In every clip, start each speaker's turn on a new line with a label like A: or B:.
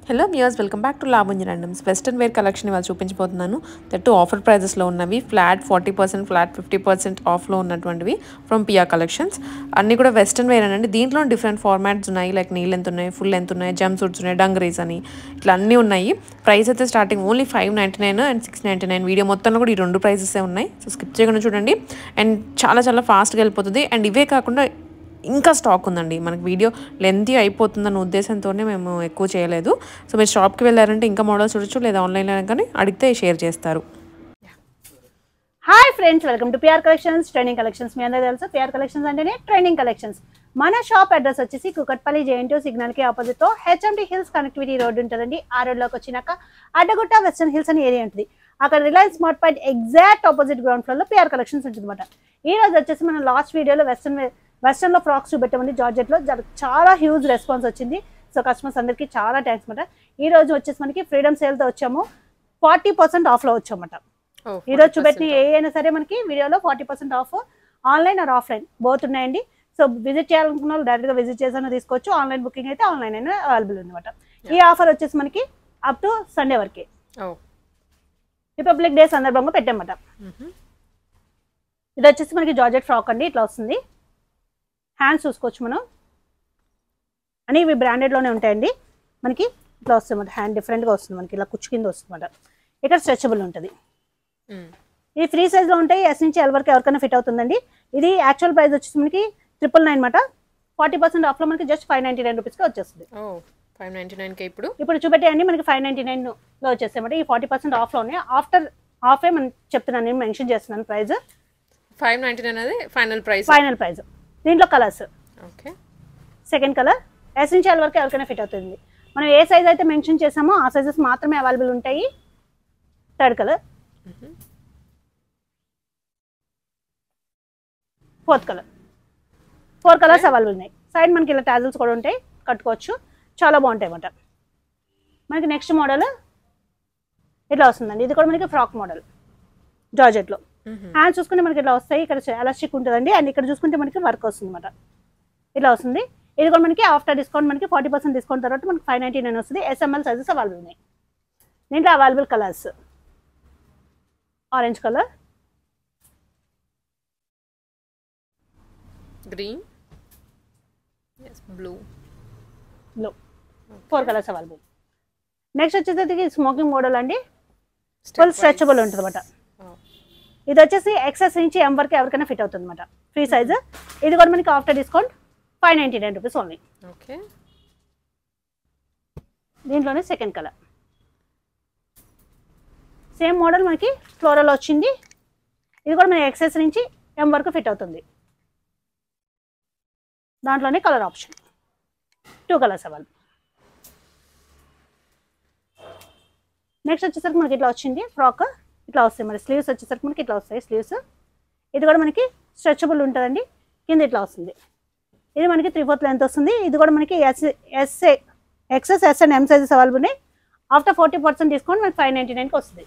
A: Hello viewers, welcome back to లాభంజి randoms. Western wear collection ఇవాళ చూపించబోతున్నాను. దట్టు ఆఫర్ ప్రైజెస్లో ఉన్నవి, ఫ్లాట్ 40%, ఫ్లాట్ 50% ఆఫ్లో ఉన్నటువంటివి ఫ్రమ్ పియా కలెక్షన్స్. అన్నీ కూడా వెస్టర్న్ వేర్ అనండి. దీంట్లో డిఫరెంట్ ఫార్మాట్స్ ఉన్నాయి, లైక్ నీ లెంత్ ఉన్నాయి, ఫుల్ లెంత్ ఉన్నాయి, జంప్ సూట్స్ ఉన్నాయి, డంగరీస్ అని ఇట్లా అన్నీ ఉన్నాయి. ప్రైస్ అయితే స్టార్టింగ్ ఓన్లీ 599 అండ్ 699. వీడియో మొత్తంలో కూడా ఈ రెండు ప్రైజెసే ఉన్నాయి. సో స్కిప్ చేయకుండా చూడండి. అండ్ చాలా ఫాస్ట్గా వెళ్ళిపోతుంది. అండ్ ఇవే కాకుండా ఇంకా స్టాక్ ఉందండి. మనకి వీడియో లెంతీ అయిపోతుందన్న ఉద్దేశంతోనే మేము ఎక్కువ చేయలేదు. సో మీరు షాప్కి వెళ్ళారంటే ఇంకా మోడల్స్ చూడొచ్చు, లేదా ఆన్లైన్లో కానీ అడిగితే షేర్ చేస్తారు.
B: Hi friends, welcome to PR collections, training collections. మీ అందరూ తెలుసు పిఆర్ కలెక్షన్స్ అంటేనే ట్రైనింగ్ కలెక్షన్స్. మన షాప్ అడ్రస్ వచ్చేసి కుకట్పల్లి JNTU సిగ్నల్కి ఆపోజిట్తో HMT హిల్స్ కనెక్టివిటీ రోడ్ ఉంటుందండి. ఆ రోడ్లోకి వచ్చినాక అడ్డగుట్ట వెస్టర్న్ హిల్స్ అని ఏరియా ఉంటుంది. అక్కడ Reliance Smart Point exact opposite ground ఫ్లోర్లో పిఆర్ కలెక్షన్స్ ఉంటుంది అనమాట. ఈ రోజు వచ్చేసి మనం లాస్ట్ వీడియోలో వెస్టర్న్లో ఫ్రాక్స్ చూపెట్టామండి. జార్జెట్లో చాలా హ్యూజ్ రెస్పాన్స్ వచ్చింది. సో కస్టమర్స్ అందరికీ చాలా థ్యాంక్స్ అనమాట. ఈ రోజు వచ్చేసి మనకి ఫ్రీడమ్ సేల్తో వచ్చాము, 40% ఆఫ్లో వచ్చామన్నమాట. ఈ రోజు చూపెట్టిన ఏ అయినా సరే మనకి వీడియోలో 40% of, online or offline both ఉన్నాయండి. సో విజిట్ చేయాలనుకున్న వాళ్ళు డైరెక్ట్గా విజిట్ చేసినా తీసుకోవచ్చు. ఆన్లైన్ బుకింగ్ అయితే ఆన్లైన్ అయినా అవైలబుల్ ఉందన్నమాట. ఈ ఆఫర్ వచ్చేసి మనకి అప్ టు సండే వరకే, రిపబ్లిక్ డే సందర్భంగా పెట్టామన్నమాట. ఇది వచ్చేసి మనకి జార్జెట్ ఫ్రాక్ అండి. ఇట్లా వస్తుంది. హ్యాండ్స్ చూసుకోవచ్చు మనం, అని ఇవి బ్రాండెడ్లోనే ఉంటాయండి. మనకి ఇట్లా వస్తుంది అన్నమాట. హ్యాండ్ డిఫరెంట్గా వస్తుంది మనకి, ఇలా కుచ్చు కింద వస్తుంది అన్నమాట. ఇక్కడ స్ట్రెచబుల్ ఉంటుంది. ఇది ఫ్రీ సైజ్లో ఉంటాయి. S నుంచి L వరకు ఎవరికైనా ఫిట్ అవుతుందండి. ఇది యాక్చువల్ ప్రైస్ వచ్చేసి మనకి 999 అనమాట. 40% ఆఫ్లో మనకి జస్ట్ 599 రూపీస్కి వచ్చేస్తుంది.
A: 599
B: ఇప్పుడు చూపెట్టేయండి మనకి 599లో వచ్చేస్తాయి అన్నమాట. ఈ 40% ఆఫ్లోనే ఆఫే మనం చెప్తున్నాను, నేను మెన్షన్ చేస్తున్నాను ప్రైస్.
A: 599 అది ఫైనల్ ప్రైస్. దీంట్లో colours,
C: okay,
B: second colour S నుంచి L వరకు ఎవరికైనా ఫిట్ అవుతుంది. మనం ఏ సైజ్ అయితే మెన్షన్ చేసామో ఆ సైజెస్ మాత్రమే అవైలబుల్ ఉంటాయి. Third colour, fourth colour, 4 colours available ఉన్నాయి. సైడ్ మనకి ఇలా టాజిల్స్ కూడా ఉంటాయి, కట్టుకోవచ్చు, చాలా బాగుంటాయి అన్నమాట. మనకి నెక్స్ట్ మోడల్ ఇట్లా వస్తుందండి. ఇది కూడా మనకి ఫ్రాక్ మోడల్ జార్జెట్లో. హ్యాండ్స్ చూసుకుంటే మనకి ఇట్లా వస్తాయి. ఇక్కడ ఎలాస్టిక్ ఉంటుందండి. అండ్ ఇక్కడ చూసుకుంటే మనకి వర్క్ వస్తుంది అనమాట. ఇట్లా వస్తుంది. ఇది కూడా మనకి ఆఫ్టర్ డిస్కౌంట్ మనకి 40% డిస్కౌంట్ తర్వాత మనకి 599 వస్తుంది. SML సైజెస్ అవైలబుల్ ఉన్నాయి. దీంట్లో available colours orange colour,
C: green, blue,
B: 4 colours available. Next వచ్చేసరికి స్మోకింగ్ మోడల్ అండి. ఫుల్ స్ట్రెచబుల్ ఉంటుంది అనమాట. ఇది వచ్చేసి XS నుంచి M వరకు ఎవరికైనా ఫిట్ అవుతుంది అనమాట. Free size. ఇది కూడా మనకి after discount 599 rupees only.
C: Okay,
B: దీంట్లోనే సెకండ్ కలర్ సేమ్ మోడల్ మనకి ఫ్లోరల్ వచ్చింది. ఇది కూడా మనకి XS నుంచి M వరకు ఫిట్ అవుతుంది. దాంట్లోనే colour option 2 colours available. Next వచ్చేసరికి మనకి ఇట్లా వచ్చింది ఫ్రాక్. ఇట్లా వస్తాయి మరి స్లీవ్స్ వచ్చేసరికి మనకి ఇట్లా వస్తాయి స్లీవ్స్. ఇది కూడా మనకి స్ట్రెచబుల్ ఉంటుందండి. కింద ఇట్లా వస్తుంది. ఇది మనకి 3/4 లెంత్ వస్తుంది. ఇది కూడా మనకి XS, S and M sizes available ఉన్నాయి. ఆఫ్టర్ 40% డిస్కౌంట్ మనకి 599కి వస్తుంది.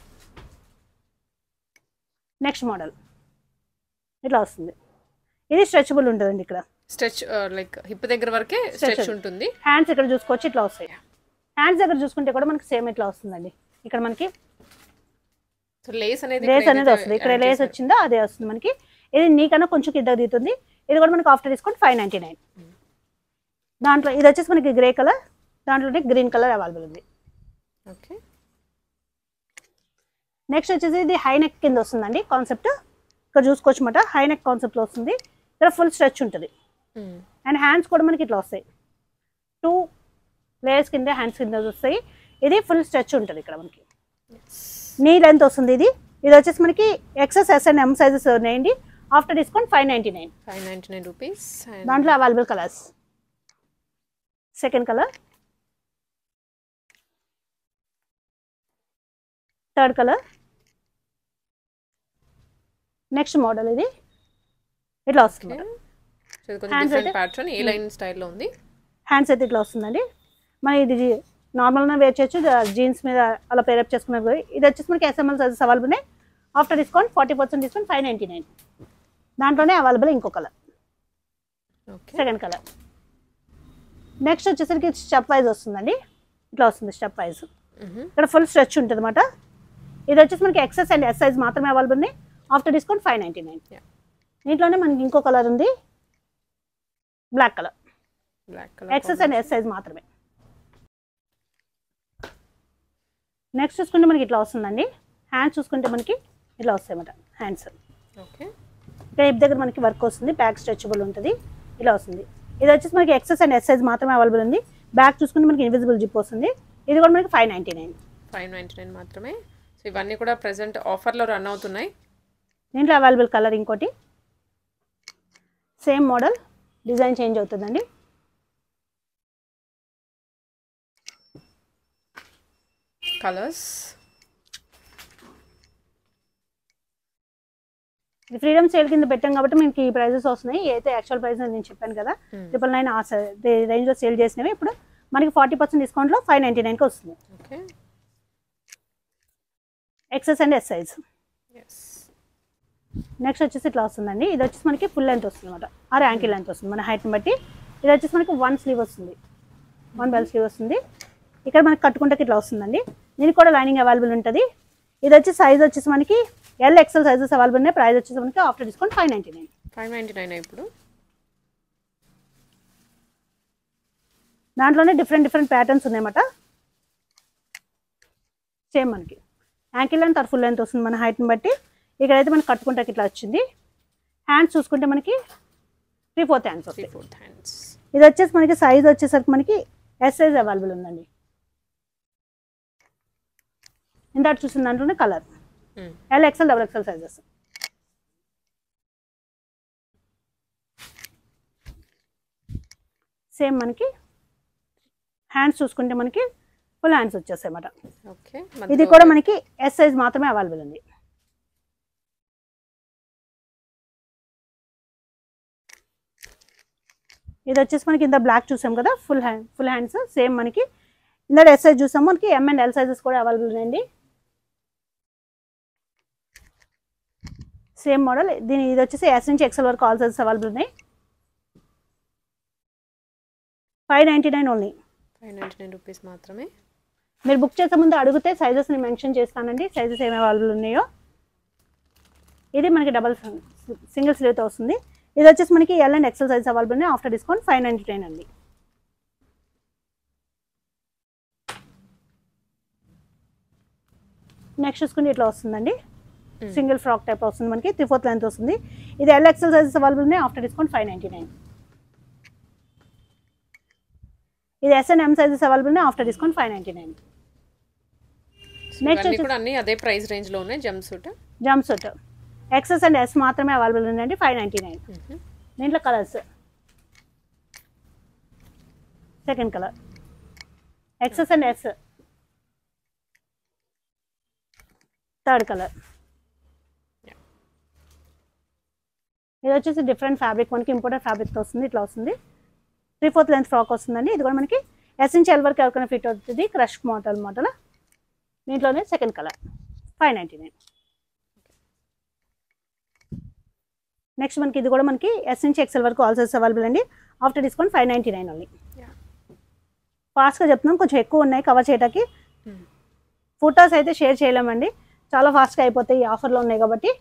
B: నెక్స్ట్ మోడల్ ఇట్లా వస్తుంది. ఇది స్ట్రెచబుల్ ఉంటుందండి. ఇక్కడ
C: స్ట్రెచ్ లైక్ హిప్ దగ్గర వరకే స్ట్రెచ్ ఉంటుంది.
B: హ్యాండ్స్ ఇక్కడ చూసుకోవచ్చు, ఇట్లా వస్తాయి. హ్యాండ్స్ దగ్గర చూసుకుంటే కూడా మనకి సేమ్ ఇట్లా వస్తుందండి. ఇక్కడ మనకి
C: లేస్ అనేది
B: వస్తుంది. ఇక్కడ లేస్ వచ్చిందో అదే వస్తుంది మనకి. ఇది నీకన్నా కొంచెం కింద దిగుతుంది. ఇది కూడా మనకి ఆఫ్టర్ డిస్కౌంట్ 599. దాంట్లో ఇది వచ్చేసి మనకి గ్రే కలర్, దాంట్లోనే గ్రీన్ కలర్ అవైలబుల్ ఉంది.
C: ఓకే,
B: నెక్స్ట్ వచ్చేసి ఇది హై నెక్ కింద వస్తుందండి కాన్సెప్ట్. ఇక్కడ చూసుకోవచ్చు అన్నమాట. హై నెక్ కాన్సెప్ట్లో వస్తుంది. ఇక్కడ ఫుల్ స్ట్రెచ్ ఉంటుంది. అండ్ హ్యాండ్స్ కూడా మనకి ఇట్లా వస్తాయి. 2 లేయర్స్ కింద హ్యాండ్స్ కింద వస్తాయి. ఇది ఫుల్ స్ట్రెచ్ ఉంటుంది. ఇక్కడ మనకి నీ లెంత్ వస్తుంది. ఇది వచ్చేసి మనకి XS, S and M sizes ఉన్నాయండి. After discount 599
C: rupees.
B: దాంట్లో available colours, second colour, third colour, next model ఇది ఇట్లా వస్తుంది. హ్యాండ్స్ అయితే ఇట్లా వస్తుందండి. మన ఇది నార్మల్గా వేర్ చేయొచ్చు, జీన్స్ మీద అలా పేరప్ చేసుకున్నారు. ఇది వచ్చేసి మనకి SML సైజెస్ అవైలబుల్ ఉన్నాయి. After discount 40% discount 599. దాంట్లోనే అవైలబుల్ ఇంకో కలర్, సెకండ్ కలర్. నెక్స్ట్ వచ్చేసరికి స్టెప్ వైజ్ వస్తుందండి. ఇట్లా వస్తుంది స్టెప్ వైజ్. ఇక్కడ ఫుల్ స్ట్రెచ్ ఉంటుంది అనమాట. ఇది వచ్చేసి మనకి ఎక్సెస్ అండ్ ఎస్ సైజ్ మాత్రమే అవైలబుల్ ఉన్నాయి. After discount 599. దీంట్లోనే మనకి ఇంకో కలర్ ఉంది, black colour. XS and S size మాత్రమే. నెక్స్ట్ చూసుకుంటే మనకి ఇట్లా వస్తుందండి. హ్యాండ్స్ చూసుకుంటే మనకి ఇట్లా వస్తాయి అన్నమాట. హ్యాండ్స్
C: ఓకే,
B: ఇక్కడ హిప్ దగ్గర మనకి వర్క్ వస్తుంది, బ్యాక్ స్ట్రెచబుల్ ఉంటుంది, ఇలా వస్తుంది. ఇది వచ్చేసి మనకి ఎక్సెస్ అండ్ ఎస్ సైజ్ మాత్రమే అవైలబుల్ ఉంది. బ్యాక్ చూసుకుంటే మనకి ఇన్విజిబుల్ జిప్ వస్తుంది. ఇది కూడా మనకి 599
C: మాత్రమే. సో ఇవన్నీ కూడా ప్రెసెంట్ ఆఫర్లో రన్ అవుతున్నాయి.
B: దీంట్లో అవైలబుల్ కలర్ ఇంకోటి, సేమ్ మోడల్, డిజైన్ చేంజ్ అవుతుందండి.
C: కలర్స్
B: ఇది ఫ్రీడమ్ సేల్ కింద పెట్టాం కాబట్టి మీకు ఈ ప్రైజెస్ వస్తున్నాయి. అయితే యాక్చువల్ ప్రైస్ నేను చెప్పాను కదా 999 ఆ రేంజ్లో సేల్ చేసినవి ఇప్పుడు మనకి 40% డిస్కౌంట్లో 599కి వస్తుంది.
C: Okay,
B: excess and S size. Next వచ్చేసి ఇట్లా వస్తుందండి. ఇది వచ్చేసి మనకి ఫుల్ లెంత్ వస్తుంది అనమాట, ఆర్ యాంకిల్ లెంత్ వస్తుంది మన హైట్ని బట్టి. ఇది వచ్చేసి మనకి 1 స్లీవ్ వస్తుంది, 1 బెల్ స్లీవ్ వస్తుంది. ఇక్కడ మనకి కట్టుకుంటే ఇట్లా వస్తుందండి. దీనికి కూడా లైనింగ్ అవైలబుల్ ఉంటుంది. ఇది వచ్చి సైజ్ వచ్చేసి మనకి ఎల్ ఎక్సెల్ సైజెస్ అవైలబుల్ ఉన్నాయి. ప్రైస్ వచ్చేసి మనకి ఆఫ్టర్ డిస్కౌంట్ 599.
C: ఇప్పుడు
B: దాంట్లోనే డిఫరెంట్ ప్యాటర్న్స్ ఉన్నాయన్నమాట. సేమ్ మనకి ankle length or full length వస్తుంది మన హైట్ని బట్టి. ఇక్కడైతే మనకి కట్టుకుంటే ఇట్లా వచ్చింది. హ్యాండ్స్ చూసుకుంటే మనకి 3/4 హ్యాండ్స్ వస్తాయి. ఇది వచ్చేసి మనకి సైజ్ వచ్చేసరికి మనకి ఎస్ సైజ్ అవైలబుల్ ఉందండి. ఇందాక చూసిన దాంట్లోనే colour L XL double XL sizes. Same మనకి హ్యాండ్స్ చూసుకుంటే మనకి ఫుల్ హ్యాండ్స్ వచ్చేస్తాయి అన్నమాట.
C: ఓకే,
B: ఇది కూడా మనకి ఎస్ సైజ్ మాత్రమే అవైలబుల్ ఉంది. ఇది వచ్చేసి మనకి ఇంత బ్లాక్ చూసాం కదా, ఫుల్ హ్యాండ్స్. సేమ్ మనకి ఇందాక ఎస్ సైజ్ చూసాము, మనకి ఎం అండ్ ఎల్ సైజెస్ కూడా అవైలబుల్ ఉన్నాయండి. Same model. ఇది వచ్చేసి ఎస్ నుంచి ఎక్సెల్ వరకు ఆల్ సైజెస్ అవైలబుల్ ఉన్నాయి. 599 ఓన్లీ.
C: 599 రూపీస్ మాత్రమే.
B: మీరు బుక్ చేసే ముందు అడిగితే సైజెస్ని మెన్షన్ చేస్తానండి, సైజెస్ ఏమి అవైలబుల్ ఉన్నాయో. ఇది మనకి సింగిల్ స్లీవ్తో వస్తుంది. ఇది వచ్చేసి మనకి L and XL size available ఉన్నాయి. ఆఫ్టర్ డిస్కౌంట్ 599 అండి. నెక్స్ట్ చూసుకుంటే ఇట్లా వస్తుందండి, సింగిల్ ఫ్రాక్ టైప్ వస్తుంది మనకి, 3/4 లెంత్ వస్తుంది. ఇది ఎల్ ఎక్సెల్ సైజెస్ అవైలబుల్ ఉన్నాయి. After discount 599. ఇది S and M sizes available ఉన్నాయి. After discount 599.
C: నెక్స్ట్ కూడా అన్ని అదే ప్రైస్ రేంజ్ లో ఉన్నాయి.
B: Jumpsuit XS and S మాత్రమే అవైలబుల్ ఉందండి. 599. దీంట్లో colours, second colour XS and S, third colour. ఇది వచ్చేసి డిఫరెంట్ ఫ్యాబ్రిక్, మనకి ఇంపోర్టెడ్ ఫ్యాబ్రిక్తో వస్తుంది. ఇట్లా వస్తుంది, 3/4 లెంత్ ఫ్రాక్ వస్తుందండి. ఇది కూడా మనకి ఎస్ నుంచి ఎల్ వరకు ఎవరికైనా ఫిట్ అవుతుంది. Crush model. దీంట్లోనే సెకండ్ కలర్ 599. నెక్స్ట్ మనకి ఇది కూడా మనకి ఎస్ నుంచి ఎక్సెల్ వరకు ఆల్ సైజెస్ అవైలబుల్ అండి. After discount 599 only. ఫాస్ట్గా చెప్తున్నాం, కొంచెం ఎక్కువ ఉన్నాయి కవర్ చేయడానికి. ఫోటోస్ అయితే షేర్ చేయలేమండి, చాలా ఫాస్ట్గా అయిపోతాయి. ఈ ఆఫర్లో ఉన్నాయి కాబట్టి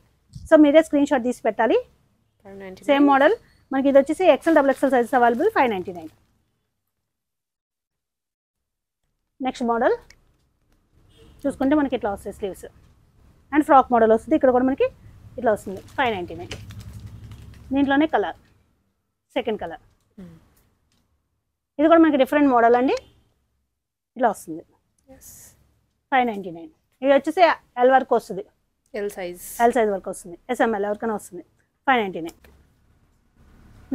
B: సో మీరే స్క్రీన్ షాట్ తీసి పెట్టాలి. సేమ్ మోడల్ మనకి ఇది వచ్చేసి XL double XL sizes available 599. Next model చూసుకుంటే మనకి ఇట్లా వస్తాయి స్లీవ్స్ అండ్ ఫ్రాక్ మోడల్ వస్తుంది. ఇక్కడ కూడా మనకి ఇట్లా వస్తుంది 599. దీంట్లోనే కలర్, సెకండ్ కలర్. ఇది కూడా మనకి డిఫరెంట్ మోడల్ అండి, ఇట్లా వస్తుంది 599. ఇది వచ్చేసి ఎల్ వరకు వస్తుంది, ఎల్ సైజ్ వరకు వస్తుంది, ఎస్ఎంఎల్ ఎవరికైనా వస్తుంది 599.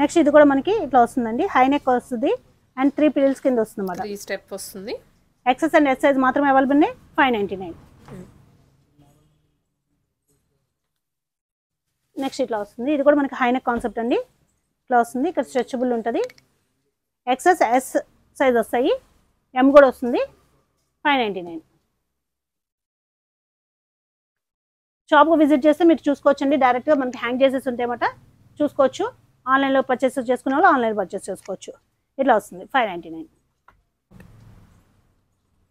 B: నెక్స్ట్ ఇది కూడా మనకి ఇట్లా వస్తుందండి, హై నెక్ వస్తుంది అండ్ 3 పిల్స్ కింద వస్తుంది అన్నమాట.
C: ఈ స్టెప్ వస్తుంది.
B: ఎక్సెస్ అండ్ ఎస్ సైజ్ మాత్రమే అవైలబుల్ ఉన్నాయి. 599. నెక్స్ట్ ఇట్లా వస్తుంది, ఇది కూడా మనకి హై నెక్ కాన్సెప్ట్ అండి. ఇట్లా వస్తుంది, ఇక్కడ స్ట్రెచబుల్ ఉంటుంది. ఎక్సెస్ ఎస్ సైజ్ వస్తాయి, ఎం కూడా వస్తుంది. 599. షాప్కి విజిట్ చేస్తే మీరు చూసుకోవచ్చండి, డైరెక్ట్గా మనకి హ్యాంగ్ చేసేసి ఉంటాయన్నమాట, చూసుకోవచ్చు. ఆన్లైన్లో పర్చేస్ చేసుకునే వాళ్ళు ఆన్లైన్ పర్చేస్ చేసుకోవచ్చు. ఇట్లా వస్తుంది 599.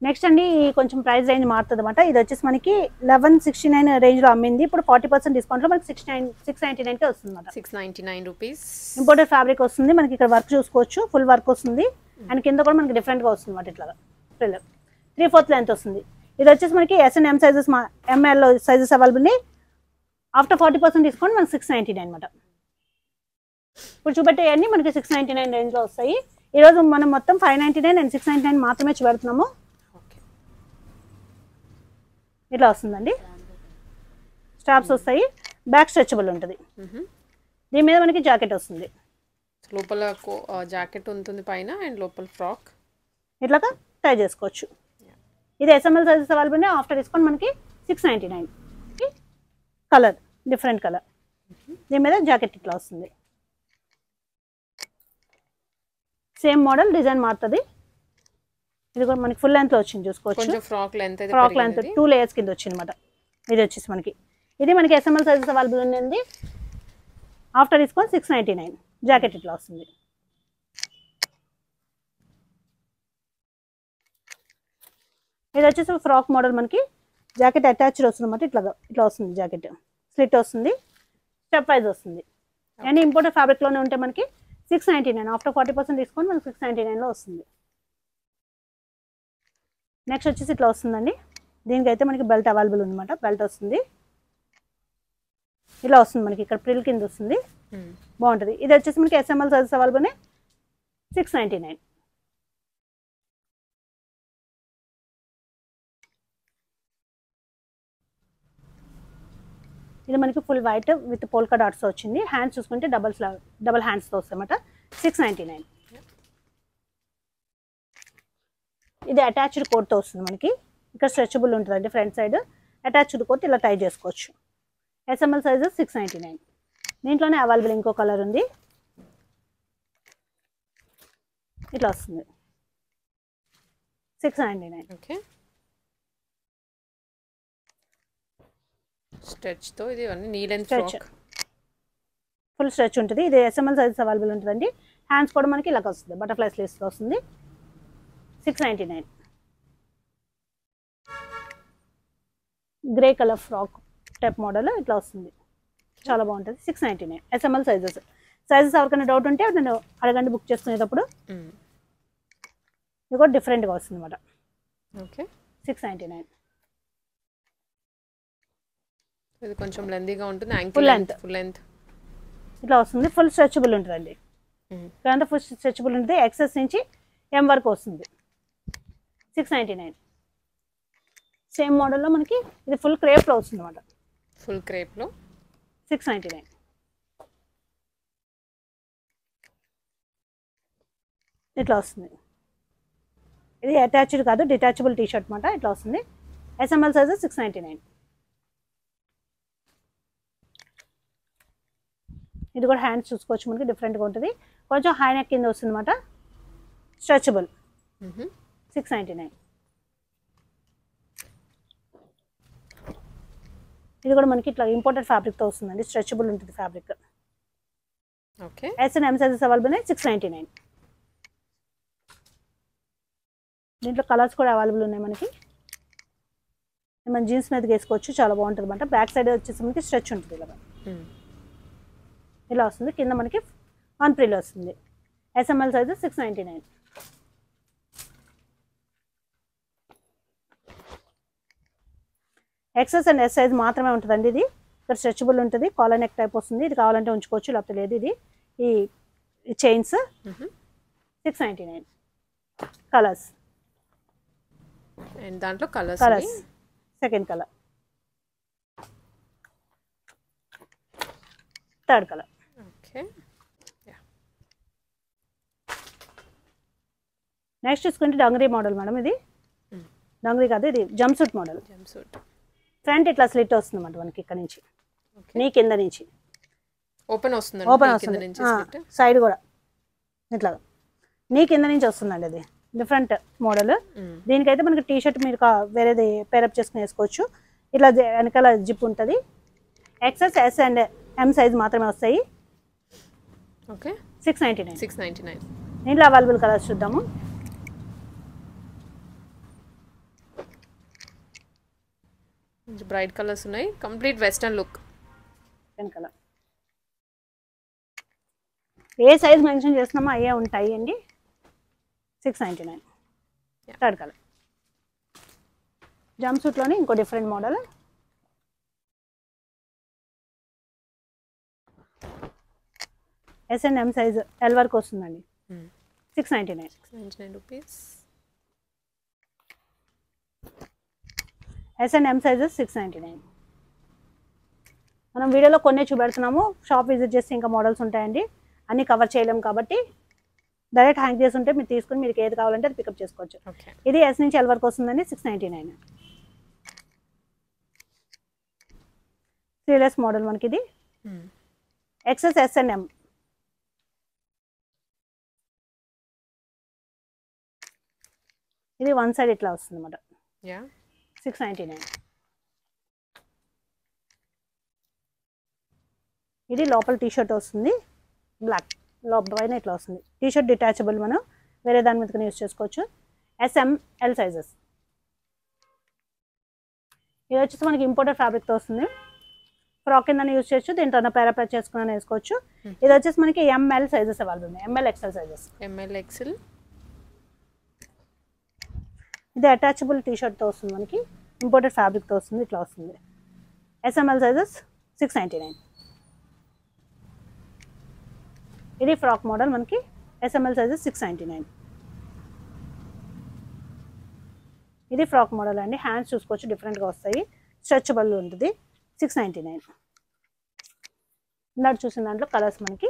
B: నెక్స్ట్ అండి కొంచెం ప్రైస్ రేంజ్ మారుతుంది అనమాట. ఇది వచ్చేసి మనకి 1169 రేంజ్లో అమ్మింది. ఇప్పుడు 40% డిస్కౌంట్లో మనకి 699కే వస్తుంది అనమాట.
C: 699 రూపీస్.
B: ఇంపోర్టెడ్ ఫ్యాబ్రిక్ వస్తుంది మనకి. ఇక్కడ వర్క్ చూసుకోవచ్చు, ఫుల్ వర్క్ వస్తుంది. అండ్ కింద కూడా మనకి డిఫరెంట్గా వస్తుంది అనమాట. ఇట్లాగా ఫ్రిల్ 3/4 లెంత్ వస్తుంది. ఇది వచ్చేసి మనకి S&M sizes ML sizes available ఉన్నాయి. ఆఫ్టర్ 40% డిస్కౌంట్ మనకి 699 అనమాట. ఇప్పుడు చూపెట్టేవన్నీ మనకి 699 రేంజ్లో వస్తాయి. ఈరోజు మనం మొత్తం 599 అండ్ 699 మాత్రమే చూపెడుతున్నాము. ఇట్లా వస్తుందండి. స్టాప్స్ వస్తాయి, బ్యాక్ స్ట్రెచబుల్ ఉంటుంది. దీని మీద మనకి జాకెట్ వస్తుంది.
C: లోపల జాకెట్ ఉంటుంది పైన అండ్ లోపల ఫ్రాక్
B: ఇట్లాగా ట్రై చేసుకోవచ్చు. ఇది SML sizes available. After discount మనకి 699. Colour different colour. దీని మీద జాకెట్ ఇట్లా వస్తుంది. సేమ్ మోడల్, డిజైన్ మారుతుంది. ఇది కూడా మనకి ఫుల్ లెంత్ లో వచ్చింది చూసుకోవచ్చు.
C: కొంచెం ఫ్రాక్ లెంత్
B: 2 లేయర్స్ కింద వచ్చింది అనమాట. ఇది వచ్చేసి మనకి ఇది మనకి SML సైజెస్ అవైలబుల్ ఉంది. After discount 699. జాకెట్ ఇట్లా వస్తుంది. ఇది వచ్చేసి ఫ్రాక్ మోడల్. మనకి జాకెట్ అటాచ్డ్ వస్తుంది అనమాట. ఇట్లా వస్తుంది. జాకెట్ స్లిట్ వస్తుంది, స్టెప్ వైజ్ వస్తుంది. అండ్ ఇంపోర్టెడ్ ఫ్యాబ్రిక్ లోనే ఉంటే మనకి 699. ఆఫ్టర్ 40% డిస్కౌంట్ మనకి 699లో వస్తుంది. నెక్స్ట్ వచ్చేసి ఇట్లా వస్తుందండి. దీనికైతే మనకి బెల్ట్ అవైలబుల్ ఉందన్నమాట. బెల్ట్ వస్తుంది, ఇలా వస్తుంది మనకి. ఇక్కడ ప్రిల్ కింద వస్తుంది, బాగుంటుంది. ఇది వచ్చేసి మనకి SML సైజెస్ అవైలబుల్ 699. ఇది మనకి full white with polka dots వచ్చింది. హ్యాండ్స్ చూసుకుంటే డబల్ హ్యాండ్స్తో వస్తాయి అన్నమాట. 699. ఇది అటాచ్డ్ కోట్తో వస్తుంది మనకి. ఇక్కడ స్ట్రెచబుల్ ఉంటుందండి ఫ్రంట్ సైడ్. అటాచ్డ్ కోట్ ఇలా టై చేసుకోవచ్చు. SML sizes 699. దీంట్లోనే అవైలబుల్ ఇంకో కలర్ ఉంది. ఇట్లా వస్తుంది 699.
C: ఓకే. స్ట్రెచ్ తో ఇది అన్ని knee length frock,
B: full stretch ఉంటుంది. ఇది SML సైజెస్ అవైలబుల్ ఉంటుందండి. హ్యాండ్స్ కూడా మనకి ఇలా వస్తుంది, బటర్ఫ్లై స్లీవ్స్లో వస్తుంది. 699. Grey colour frock type model ఇట్లా వస్తుంది, చాలా బాగుంటుంది. 699. SML సైజెస్ ఎవరికైనా డౌట్ ఉంటే నేను అడగండి బుక్ చేసుకునేటప్పుడు. ఇది కూడా డిఫరెంట్గా వస్తుంది అనమాట.
C: ఓకే.
B: 699.
C: ఇది కొంచెం లెంతీగా ఉంటుంది. యాంకిల్ లెంత్, ఫుల్ లెంత్
B: ఇట్లా వస్తుంది. ఫుల్ స్ట్రెచబుల్ ఉంటుందండి. ఇక్కడంతా ఫుల్ స్ట్రెచబుల్ ఉంటుంది. ఎక్సెస్ నుంచి M వరకు వస్తుంది. 699. సేమ్ మోడల్లో మనకి ఇది ఫుల్ క్రేప్లో వస్తుంది అనమాట.
C: ఫుల్ క్రేప్లో
B: 699. ఇట్లా వస్తుంది. ఇది అటాచ్డ్ కాదు, డిటాచబుల్ టీషర్ట్ అనమాట. ఇట్లా వస్తుంది. SML sizes 699. ఇది కూడా హ్యాండ్స్ చూసుకోవచ్చు మనకి, డిఫరెంట్గా ఉంటుంది. కొంచెం హై నెక్ కింద వస్తుంది అనమాట. స్ట్రెచబుల్ 699. ఇది కూడా మనకి ఇట్లా ఇంపోర్టెడ్ ఫ్యాబ్రిక్తో వస్తుందండి. స్ట్రెచబుల్ ఉంటుంది fabric.
C: Okay.
B: S&M sizes available 699. దీంట్లో కలర్స్ కూడా అవైలబుల్ ఉన్నాయి మనకి. మన జీన్స్ మీదకి వేసుకోవచ్చు, చాలా బాగుంటుంది అనమాట. బ్యాక్ సైడ్ వచ్చేసి మనకి స్ట్రెచ్ ఉంటుంది ఇలా ఇలా వస్తుంది. కింద మనకి ఆన్ ప్రిల్ వస్తుంది. SML sizes 699. XS and S size మాత్రమే ఉంటుందండి. ఇది ఇక్కడ స్ట్రెచబుల్ ఉంటుంది, కాలర్ నెక్ టైప్ వస్తుంది. ఇది కావాలంటే ఉంచుకోవచ్చు, లేకపోతే లేదు. ఇది ఈ చైన్స్ 699. కలర్స్
C: అండ్ దాంట్లో colours
B: second colour, third colour.
C: Okay.
B: Next చూసుకుంటే డంగరీ మోడల్ మేడం. ఇది డంగరీ కాదు, ఇది జంప్ సూట్ మోడల్. ఫ్రంట్ ఇట్లా స్లిట్ వస్తుంది అన్నమాట మనకి. ఇక్కడ నుంచి నీ కింద నుంచి
C: ఓపెన్ వస్తుంది.
B: సైడ్ కూడా ఇట్లా నీ కింద నుంచి వస్తుందండి. అది డిఫరెంట్ మోడల్. దీనికైతే మనకి టీ షర్ట్ మీరు వేరేది పేరప్ చేసుకుని వేసుకోవచ్చు. ఇట్లా వెనకాల జిప్ ఉంటుంది. XS, S and M size మాత్రమే వస్తాయి.
C: ఓకే.
B: 699.
C: దీంట్లో
B: అవైలబుల్ కలర్స్ చూద్దాము.
C: మంచి బ్రైట్ కలర్స్ ఉన్నాయి, కంప్లీట్ వెస్టర్న్ లుక్.
B: కలర్ ఏ సైజ్ మెన్షన్ చేస్తున్నామో అయ్యే ఉంటాయి అండి. 699. థర్డ్ కలర్ జంప్ సూట్లోనే ఇంకో different model. S and M size L వరకు వస్తుందండి. 699
C: rupees.
B: S and M sizes 699. మనం వీడియోలో కొన్నే చూపెడుతున్నాము, షాప్ విజిట్ చేస్తే ఇంకా మోడల్స్ ఉంటాయండి, అన్ని కవర్ చేయలేం కాబట్టి డైరెక్ట్ హ్యాంగ్ చేసి ఉంటే మీరు తీసుకుని మీకు ఏది కావాలంటే అది పికప్ చేసుకోవచ్చు. ఇది ఎస్ నుంచి ఎల్ వరకు వస్తుందండి. 699. స్లీవ్లెస్ మోడల్ మనకి ఇది. XS S and M. ఇది వన్ సైడ్ ఇట్లా వస్తుంది అన్నమాట. 699. ఇది లోపల టీషర్ట్ వస్తుంది, బ్లాక్ లోపల పైన ఇట్లా వస్తుంది. టీషర్ట్ డిటాచబుల్, మనం వేరే దాని మీద యూస్ చేసుకోవచ్చు. SML sizes. ఇది వచ్చేసి మనకి ఇంపోర్టెడ్ ఫ్యాబ్రిక్తో వస్తుంది. ఫ్రాక్ కింద యూస్ చేయొచ్చు, దీంట్లో పేరాప్యాచ్ చేసుకుని వేసుకోవచ్చు. ఇది వచ్చేసి మనకి ఎంఎల్ సైజెస్ అవైలబుల్ ఉన్నాయి, ML XL sizes.
C: ML XL.
B: ఇది అటాచబుల్ టీషర్ట్తో వస్తుంది, మనకి ఇంపోర్టెడ్ ఫ్యాబ్రిక్తో వస్తుంది, ఇట్లా వస్తుంది. SML sizes 699. ఇది ఫ్రాక్ మోడల్ మనకి. SML sizes 699. ఇది ఫ్రాక్ మోడల్ అండి, హ్యాండ్స్ చూసుకోవచ్చు డిఫరెంట్గా వస్తాయి, స్ట్రెచబుల్ ఉంటుంది. 699. ఇందాక చూసిన దాంట్లో కలర్స్ మనకి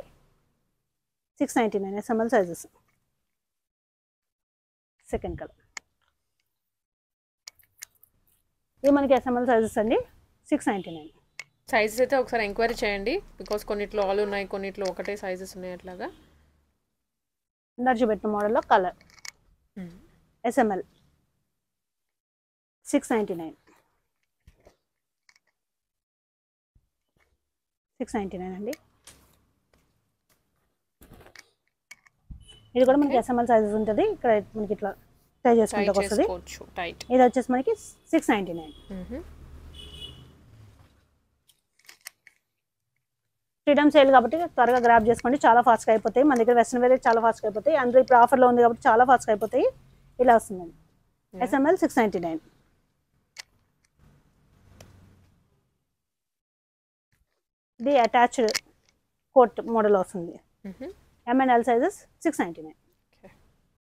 B: 699 ఎస్ఎంఎల్ సైజెస్. సెకండ్ కలర్ ఇది మనకి ఎస్ఎంఎల్ సైజెస్ అండి. 699.
C: సైజెస్ అయితే ఒకసారి ఎంక్వైరీ చేయండి, బికాస్ కొన్నిట్లో ఆల్ ఉన్నాయి, కొన్నిట్లో ఒకటే సైజెస్ ఉన్నాయి. అట్లాగా
B: ఇందాక చూపెట్టిన మోడల్లో కలర్. ఎస్ఎంఎల్ 699. 699 అండి. ఇది కూడా మనకి ఎస్ఎంఎల్ సైజెస్ ఉంటుంది. ఇక్కడ మనకి ఇట్లా టై చేసుకుంటూ వస్తుంది. ఇది వచ్చేసి మనకి 699. ఫ్రీడమ్ సేల్ కాబట్టి త్వరగా గ్రాప్ చేసుకోండి, చాలా ఫాస్ట్గా అయిపోతాయి. మన దగ్గర వెస్ట్రన్ వేర్ చాలా ఫాస్ట్గా అయిపోతాయి, అందులో ఇప్పుడు ఆఫర్లో ఉంది కాబట్టి చాలా ఫాస్ట్గా అయిపోతాయి. ఇలా వస్తుందండి. ఎస్ఎంఎల్ 699. ఇది అటాచ్డ్ కోట్ మోడల్ వస్తుంది. M and L sizes 699.